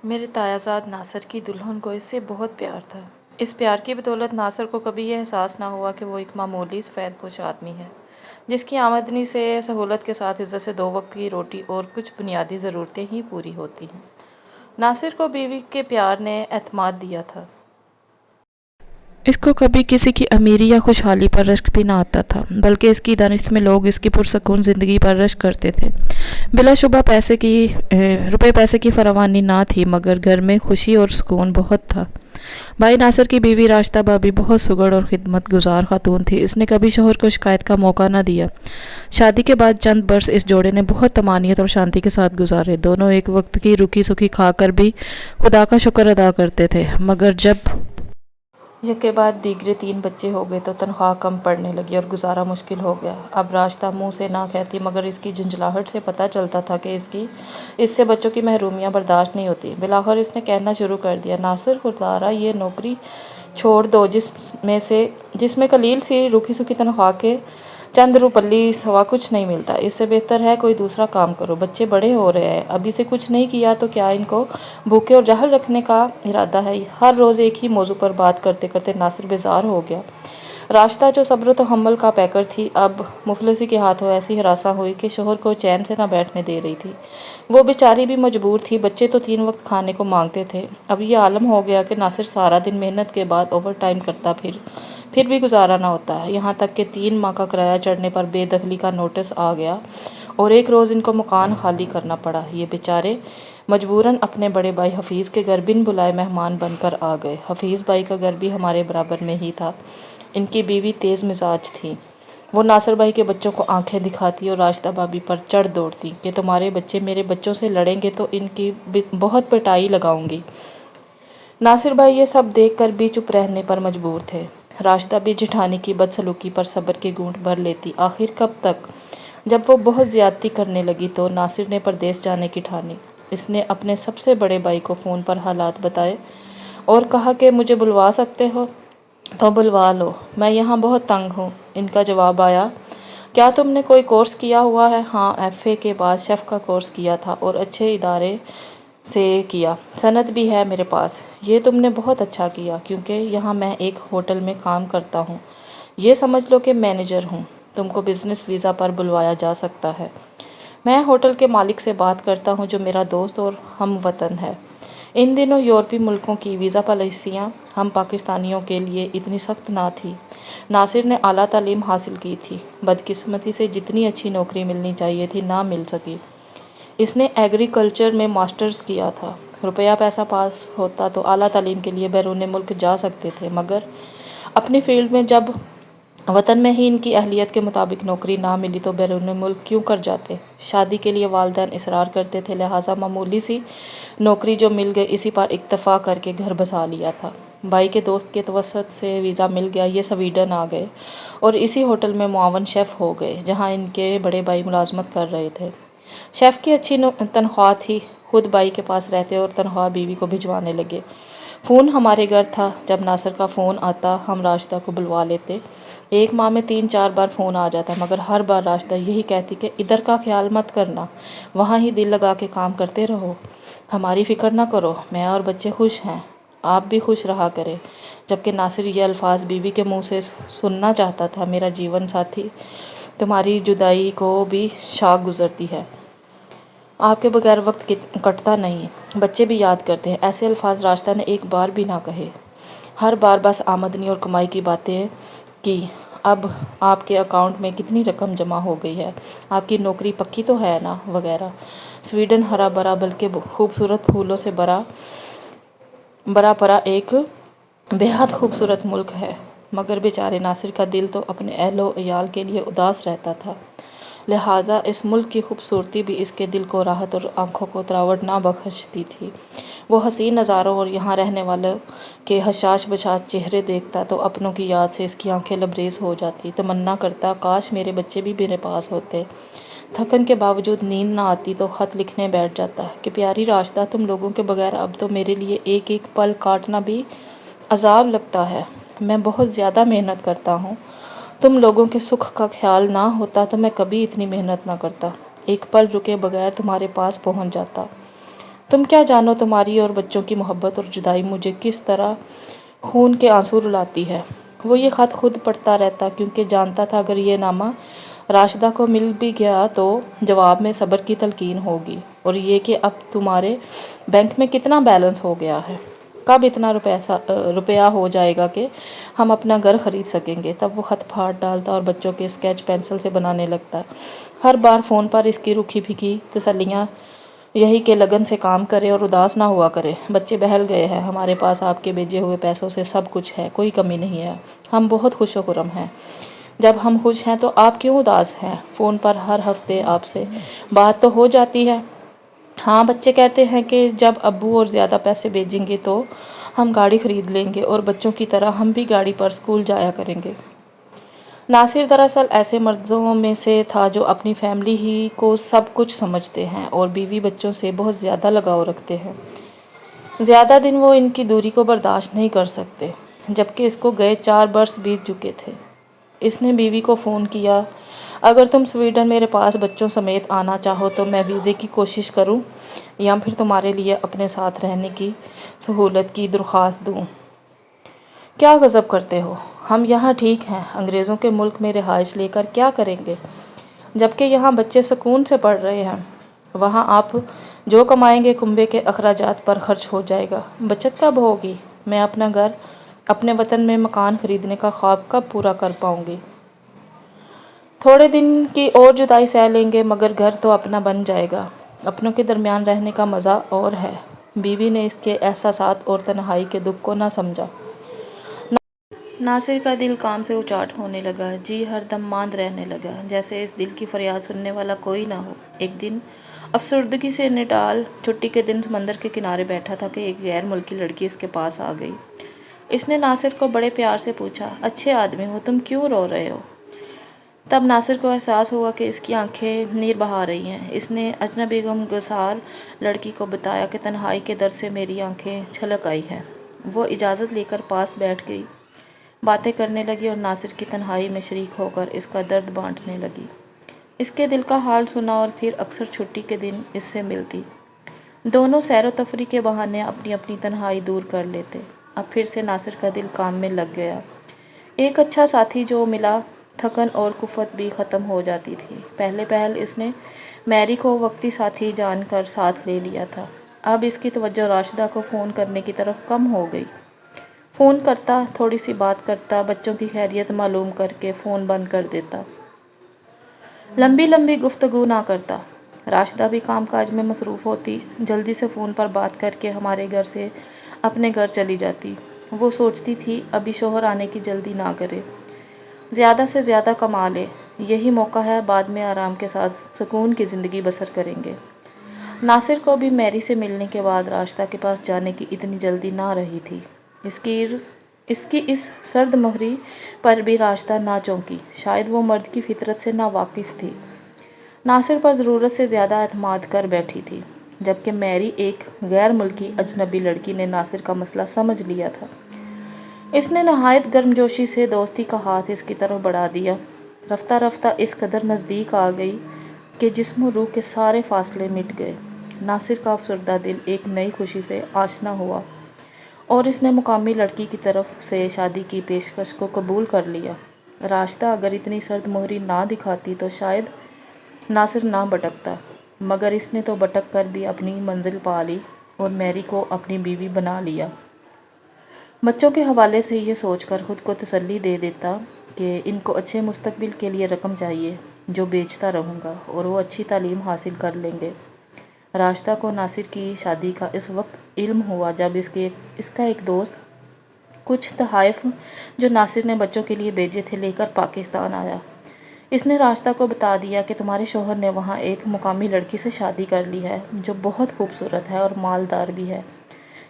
میرے تایازاد ناصر کی دلہن کو اس سے بہت پیار تھا۔ اس پیار کی بدولت ناصر کو کبھی یہ احساس نہ ہوا کہ وہ ایک معمولی سفید پوش آدمی ہے جس کی آمدنی سے سہولت کے ساتھ عزت سے 2 وقت کی روٹی اور کچھ بنیادی ضرورتیں ہی پوری ہوتی ہیں۔ ناصر کو بیوی کے پیار نے اعتماد دیا تھا۔ اس کو کبھی کسی کی امیری یا خوشحالی پر رشک بھی نہ آتا تھا، بلکہ اس کی دانش میں لوگ اس کی پرسکون زندگی پر رشک کرتے تھے۔ بلا شبہ روپے پیسے کی فراوانی نہ تھی، مگر گھر میں خوشی اور سکون بہت تھا۔ بھائی ناصر کی بیوی راشدہ بابی بہت سگڑ اور خدمت گزار خاتون تھی۔ اس نے کبھی شوہر کو شکایت کا موقع نہ دیا۔ شادی کے بعد چند برس اس جوڑے نے بہت طمانینت اور شانتی کے ساتھ گزارے۔ دونوں ایک وقت کی روکھی سکھی کھا کر بھی خدا کا شکر ادا کرتے تھے، مگر جب یکے بعد دیگرے 3 بچے ہو گئے تو تنخواہ کم پڑنے لگی اور گزارا مشکل ہو گیا۔ اب راشدہ منہ سے نہ کہتی، مگر اس کی جھنجھلاہٹ سے پتہ چلتا تھا کہ اس سے بچوں کی محرومیاں برداشت نہیں ہوتی۔ بالآخر اس نے کہنا شروع کر دیا، ناصر خدارا یہ نوکری چھوڑ دو جس میں قلیل سی روکھی سکھی تنخواہ کے چند روپلی سوا کچھ نہیں ملتا۔ اس سے بہتر ہے کوئی دوسرا کام کرو، بچے بڑے ہو رہے ہیں، ابھی سے کچھ نہیں کیا تو کیا ان کو بھوکے اور جاہل رکھنے کا ارادہ ہے؟ ہر روز ایک ہی موضوع پر بات کرتے کرتے ناصر بیزار ہو گیا۔ راشدہ جو صبر و تحمل کا پیکر تھی، اب مفلسی کے ہاتھوں ایسی ہراساں ہوئی کہ شوہر کو چین سے نہ بیٹھنے دے رہی تھی۔ وہ بیچاری بھی مجبور تھی، بچے تو 3 وقت کھانے کو مانگتے تھے۔ اب یہ عالم ہو گیا کہ ناصر سارا دن محنت کے بعد اوور ٹائم کرتا، پھر بھی گزارا نہ ہوتا، یہاں تک کہ 3 ماہ کا کرایہ چڑھنے پر بے دخلی کا نوٹس آ گیا اور ایک روز ان کو مکان خالی کرنا پڑا۔ یہ بیچارے مجبوراً اپنے بڑے بھائی حفیظ کے گھر بن بلائے مہمان بن کر آ گئے۔ حفیظ بھائی کا گھر بھی ہمارے برابر میں ہی تھا۔ ان کی بیوی تیز مزاج تھی۔ وہ ناصر بھائی کے بچوں کو آنکھیں دکھاتی اور راشدہ بابی پر چڑھ دوڑتی کہ تمہارے بچے میرے بچوں سے لڑیں گے تو ان کی بہت پٹائی لگاؤں گی۔ ناصر بھائی یہ سب دیکھ کر بھی چپ رہنے پر مجبور تھے۔ راشدہ بھی جٹھانی کی بدسلوکی پر صبر کی گھونٹ بھر لیتی۔ آخر کب تک؟ جب وہ بہت زیادتی کرنے لگی تو ناصر نے پردیس جانے کی ٹھانی۔ اس نے اپنے سب سے بڑے بھائی کو فون پر حالات بتائے اور کہا کہ مجھے بلوا سکتے ہو تو بلوا لو، میں یہاں بہت تنگ ہوں۔ ان کا جواب آیا، کیا تم نے کوئی کورس کیا ہوا ہے؟ ہاں، FA کے بعد شیف کا کورس کیا تھا اور اچھے ادارے سے کیا، سند بھی ہے میرے پاس۔ یہ تم نے بہت اچھا کیا، کیونکہ یہاں میں ایک ہوٹل میں کام کرتا ہوں، یہ سمجھ لو کہ مینیجر ہوں، تم کو بزنس ویزا پر بلوایا جا سکتا ہے۔ میں ہوٹل کے مالک سے بات کرتا ہوں جو میرا دوست اور ہم وطن ہے۔ ان دنوں یورپی ملکوں کی ویزا پالیسیاں ہم پاکستانیوں کے لیے اتنی سخت نہ تھی۔ ناصر نے اعلیٰ تعلیم حاصل کی تھی، بدقسمتی سے جتنی اچھی نوکری ملنی چاہیے تھی نہ مل سکی۔ اس نے ایگریکلچر میں ماسٹرز کیا تھا۔ روپیہ پیسہ پاس ہوتا تو اعلیٰ تعلیم کے لیے بیرون ملک جا سکتے تھے، مگر اپنی فیلڈ میں جب وطن میں ہی ان کی اہلیت کے مطابق نوکری نہ ملی تو بیرون ملک کیوں کر جاتے؟ شادی کے لیے والدین اصرار کرتے تھے، لہٰذا معمولی سی نوکری جو مل گئی اسی پر اکتفا کر کے گھر بسا لیا تھا۔ بھائی کے دوست کے توسط سے ویزا مل گیا، یہ سویڈن آ گئے اور اسی ہوٹل میں معاون شیف ہو گئے جہاں ان کے بڑے بھائی ملازمت کر رہے تھے۔ شیف کی اچھی تنخواہ تھی، خود بھائی کے پاس رہتے اور تنخواہ بیوی کو بھجوانے لگے۔ فون ہمارے گھر تھا، جب ناصر کا فون آتا ہم راشدہ کو بلوا لیتے۔ ایک ماہ میں 3-4 بار فون آ جاتا، مگر ہر بار راشدہ یہی کہتی کہ ادھر کا خیال مت کرنا، وہاں ہی دل لگا کے کام کرتے رہو، ہماری فکر نہ کرو، میں اور بچے خوش ہیں، آپ بھی خوش رہا کریں۔ جبکہ ناصر یہ الفاظ بیوی کے منہ سے سننا چاہتا تھا، میرا جیون ساتھی تمہاری جدائی کو بھی شاک گزرتی ہے، آپ کے بغیر وقت کٹتا نہیں، بچے بھی یاد کرتے ہیں۔ ایسے الفاظ راشدہ نے ایک بار بھی نہ کہے، ہر بار بس آمدنی اور کمائی کی باتیں کی۔ اب آپ کے اکاؤنٹ میں کتنی رقم جمع ہو گئی ہے، آپ کی نوکری پکی تو ہے نا، وغیرہ۔ سویڈن ہرا بھرا بلکہ خوبصورت پھولوں سے بھرا پڑا ایک بے حد خوبصورت ملک ہے، مگر بیچارے ناصر کا دل تو اپنے اہل و عیال کے لیے اداس رہتا تھا، لہٰذا اس ملک کی خوبصورتی بھی اس کے دل کو راحت اور آنکھوں کو تراوٹ نہ بخشتی تھی۔ وہ حسین نظاروں اور یہاں رہنے والوں کے حشاش بشاش چہرے دیکھتا تو اپنوں کی یاد سے اس کی آنکھیں لبریز ہو جاتی، تمنا کرتا کاش میرے بچے بھی میرے پاس ہوتے۔ تھکن کے باوجود نیند نہ آتی تو خط لکھنے بیٹھ جاتا کہ پیاری راشدہ، تم لوگوں کے بغیر اب تو میرے لیے ایک ایک پل کاٹنا بھی عذاب لگتا ہے، میں بہت زیادہ محنت کرتا ہوں، تم لوگوں کے سکھ کا خیال نہ ہوتا تو میں کبھی اتنی محنت نہ کرتا، ایک پل رکے بغیر تمہارے پاس پہنچ جاتا۔ تم کیا جانو تمہاری اور بچوں کی محبت اور جدائی مجھے کس طرح خون کے آنسو رلاتی ہے۔ وہ یہ خط خود پڑھتا رہتا کیونکہ جانتا تھا اگر یہ نامہ راشدہ کو مل بھی گیا تو جواب میں صبر کی تلقین ہوگی، اور یہ کہ اب تمہارے بینک میں کتنا بیلنس ہو گیا ہے، کب اتنا روپیہ ہو جائے گا کہ ہم اپنا گھر خرید سکیں گے۔ تب وہ خط پھاڑ ڈالتا اور بچوں کے اسکیچ پینسل سے بنانے لگتا۔ ہر بار فون پر اس کی رکھی پھکی تسلیاں یہی کہ لگن سے کام کرے اور اداس نہ ہوا کرے۔ بچے بہل گئے ہیں، ہمارے پاس آپ کے بھیجے ہوئے پیسوں سے سب کچھ ہے، کوئی کمی نہیں ہے، ہم بہت خوش و خرم ہیں۔ جب ہم خوش ہیں تو آپ کیوں اداس ہیں؟ فون پر ہر ہفتے آپ سے بات تو ہو جاتی ہے۔ ہاں، بچے کہتے ہیں کہ جب ابو اور زیادہ پیسے بھیجیں گے تو ہم گاڑی خرید لیں گے اور بچوں کی طرح ہم بھی گاڑی پر اسکول جایا کریں گے۔ ناصر دراصل ایسے مردوں میں سے تھا جو اپنی فیملی ہی کو سب کچھ سمجھتے ہیں اور بیوی بچوں سے بہت زیادہ لگاؤ رکھتے ہیں۔ زیادہ دن وہ ان کی دوری کو برداشت نہیں کر سکتے، جبکہ اس کو گئے 4 برس بیت چکے تھے۔ اس نے بیوی کو فون کیا، اگر تم سویڈن میرے پاس بچوں سمیت آنا چاہو تو میں ویزے کی کوشش کروں یا پھر تمہارے لیے اپنے ساتھ رہنے کی سہولت کی درخواست دوں۔ کیا غضب کرتے ہو؟ ہم یہاں ٹھیک ہیں، انگریزوں کے ملک میں رہائش لے کر کیا کریں گے، جبکہ یہاں بچے سکون سے پڑھ رہے ہیں۔ وہاں آپ جو کمائیں گے کنبے کے اخراجات پر خرچ ہو جائے گا، بچت کب ہوگی؟ میں اپنا گھر، اپنے وطن میں مکان خریدنے کا خواب کب پورا کر پاؤں گی؟ تھوڑے دن کی اور جدائی سہ لیں گے مگر گھر تو اپنا بن جائے گا۔ اپنوں کے درمیان رہنے کا مزہ اور ہے۔ بیوی نے اس کے احساسات اور تنہائی کے دکھ کو نہ سمجھا۔ ناصر کا دل کام سے اچاٹ ہونے لگا، جی ہر دم ماند رہنے لگا، جیسے اس دل کی فریاد سننے والا کوئی نہ ہو۔ ایک دن افسردگی سے نڈال چھٹی کے دن سمندر کے کنارے بیٹھا تھا کہ ایک غیر ملکی لڑکی اس کے پاس آ گئی۔ اس نے ناصر کو بڑے پیار سے پوچھا، اچھے آدمی ہو، تم کیوں رو رہے ہو؟ تب ناصر کو احساس ہوا کہ اس کی آنکھیں نیر بہا رہی ہیں۔ اس نے اجنبی غمگسار لڑکی کو بتایا کہ تنہائی کے درد سے میری آنکھیں چھلک آئی ہیں۔ وہ اجازت لے کر پاس بیٹھ گئی، باتیں کرنے لگی اور ناصر کی تنہائی میں شریک ہو کر اس کا درد بانٹنے لگی۔ اس کے دل کا حال سنا اور پھر اکثر چھٹی کے دن اس سے ملتی۔ دونوں سیر و تفریح کے بہانے اپنی اپنی تنہائی دور کر لیتے۔ اب پھر سے ناصر کا دل کام میں لگ گیا۔ ایک اچھا ساتھی جو ملا، تھکن اور کفت بھی ختم ہو جاتی تھی۔ پہل اس نے میری کو وقتی ساتھی جان کر ساتھ لے لیا تھا۔ اب اس کی توجہ راشدہ کو فون کرنے کی طرف کم ہو گئی۔ فون کرتا، تھوڑی سی بات کرتا، بچوں کی خیریت معلوم کر کے فون بند کر دیتا۔ لمبی لمبی گفتگو نہ کرتا۔ راشدہ بھی کام کاج میں مصروف ہوتی، جلدی سے فون پر بات کر کے ہمارے گھر سے اپنے گھر چلی جاتی۔ وہ سوچتی تھی ابھی شوہر آنے کی جلدی نہ کرے، زیادہ سے زیادہ کما لے، یہی موقع ہے، بعد میں آرام کے ساتھ سکون کی زندگی بسر کریں گے۔ ناصر کو بھی میری سے ملنے کے بعد راشدہ کے پاس جانے کی اتنی جلدی نہ رہی تھی۔ اس کی اس سرد مہری پر بھی راشدہ نہ چونکی، شاید وہ مرد کی فطرت سے نا واقف تھی، ناصر پر ضرورت سے زیادہ اعتماد کر بیٹھی تھی، جبکہ میری ایک غیر ملکی اجنبی لڑکی نے ناصر کا مسئلہ سمجھ لیا تھا۔ اس نے نہایت گرمجوشی سے دوستی کا ہاتھ اس کی طرف بڑھا دیا، رفتہ رفتہ اس قدر نزدیک آ گئی کہ جسم و روح کے سارے فاصلے مٹ گئے۔ ناصر کا افسردہ دل ایک نئی خوشی سے آشنا ہوا اور اس نے مقامی لڑکی کی طرف سے شادی کی پیشکش کو قبول کر لیا۔ راشدہ اگر اتنی سرد مہری نہ دکھاتی تو شاید ناصر نہ بھٹکتا، مگر اس نے تو بھٹک کر بھی اپنی منزل پا لی اور میری کو اپنی بیوی بنا لیا۔ بچوں کے حوالے سے یہ سوچ کر خود کو تسلی دے دیتا کہ ان کو اچھے مستقبل کے لیے رقم چاہیے جو بیچتا رہوں گا اور وہ اچھی تعلیم حاصل کر لیں گے۔ راشدہ کو ناصر کی شادی کا اس وقت علم ہوا جب اس کا ایک دوست کچھ تحائف جو ناصر نے بچوں کے لیے بھیجے تھے لے کر پاکستان آیا۔ اس نے راشدہ کو بتا دیا کہ تمہارے شوہر نے وہاں ایک مقامی لڑکی سے شادی کر لی ہے جو بہت خوبصورت ہے اور مالدار بھی ہے۔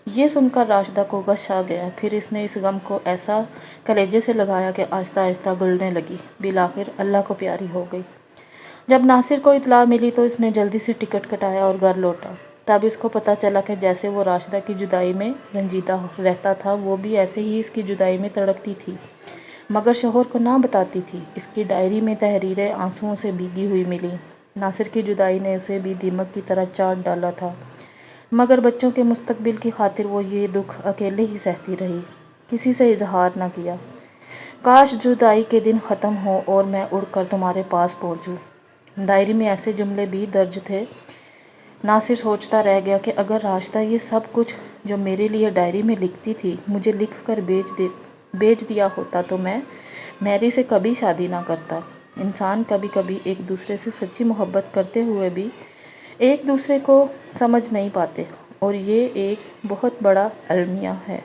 یہ سن کر راشدہ کو غش آ گیا، پھر اس نے اس غم کو ایسا کلیجے سے لگایا کہ آہستہ آہستہ گلنے لگی، بالآخر اللہ کو پیاری ہو گئی۔ جب ناصر کو اطلاع ملی تو اس نے جلدی سے ٹکٹ کٹایا اور گھر لوٹا۔ تب اس کو پتہ چلا کہ جیسے وہ راشدہ کی جدائی میں رنجیدہ رہتا تھا وہ بھی ایسے ہی اس کی جدائی میں تڑپتی تھی، مگر شوہر کو نہ بتاتی تھی۔ اس کی ڈائری میں تحریریں آنسوؤں سے بھیگی ہوئی ملی۔ ناصر کی جدائی نے اسے بھی دیمک کی طرح چاٹ ڈالا تھا۔ مگر بچوں کے مستقبل کی خاطر وہ یہ دکھ اکیلے ہی سہتی رہی، کسی سے اظہار نہ کیا۔ کاش جدائی کے دن ختم ہو اور میں اڑ کر تمہارے پاس پہنچوں۔ ڈائری میں ایسے جملے بھی درج تھے۔ ناصر سوچتا رہ گیا کہ اگر راستہ یہ سب کچھ جو میرے لیے ڈائری میں لکھتی تھی مجھے لکھ کر بیچ دیا ہوتا تو میں میری سے کبھی شادی نہ کرتا۔ انسان کبھی کبھی ایک دوسرے سے سچی محبت کرتے ہوئے بھی ایک دوسرے کو سمجھ نہیں پاتے، اور یہ ایک بہت بڑا المیہ ہے۔